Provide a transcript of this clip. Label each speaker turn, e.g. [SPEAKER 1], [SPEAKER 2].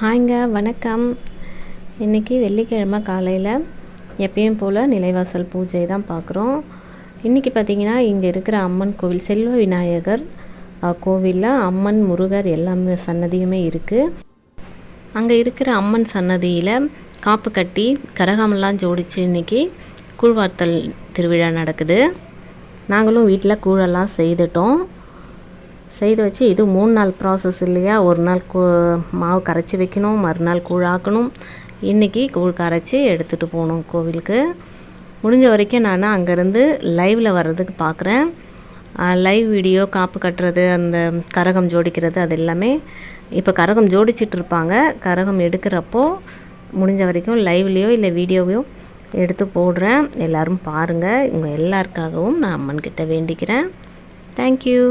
[SPEAKER 1] ஹாய்ங்க, வணக்கம். இன்றைக்கி வெள்ளிக்கிழமை காலையில் எப்பயும் போல் நிலைவாசல் பூஜை தான் பார்க்குறோம். இன்றைக்கி பார்த்திங்கன்னா இங்கே இருக்கிற அம்மன் கோவில் செல்வ விநாயகர் கோவிலில் அம்மன், முருகர் எல்லாமே சன்னதியுமே இருக்குது. அங்கே இருக்கிற அம்மன் சன்னதியில் காப்பு கட்டி கரகமெல்லாம் ஜோடித்து இன்றைக்கி கூழ்வார்த்தல் திருவிழா நடக்குது. நாங்களும் வீட்டில் கூழெல்லாம் செய்து வச்சு, இது 3 நாள் ப்ராசஸ் இல்லையா. ஒரு நாள் மாவு கரைச்சி வைக்கணும், மறுநாள் கூழாக்கணும், இன்றைக்கி கூழ் கரைச்சி எடுத்துகிட்டு போகணும் கோவிலுக்கு. முடிஞ்ச வரைக்கும் நான் அங்கேருந்து லைவில் வர்றதுக்கு பார்க்குறேன். லைவ் வீடியோ, காப்பு கட்டுறது, அந்த கரகம் ஜோடிக்கிறது, அது எல்லாமே இப்போ கரகம் ஜோடிச்சிட்ருப்பாங்க. கரகம் எடுக்கிறப்போ முடிஞ்ச வரைக்கும் லைவ்லேயோ இல்லை வீடியோவையோ எடுத்து போடுறேன். எல்லோரும் பாருங்கள். உங்கள் எல்லாருக்காகவும் நான் அம்மன்கிட்ட வேண்டிக்கிறேன். தேங்க்யூ.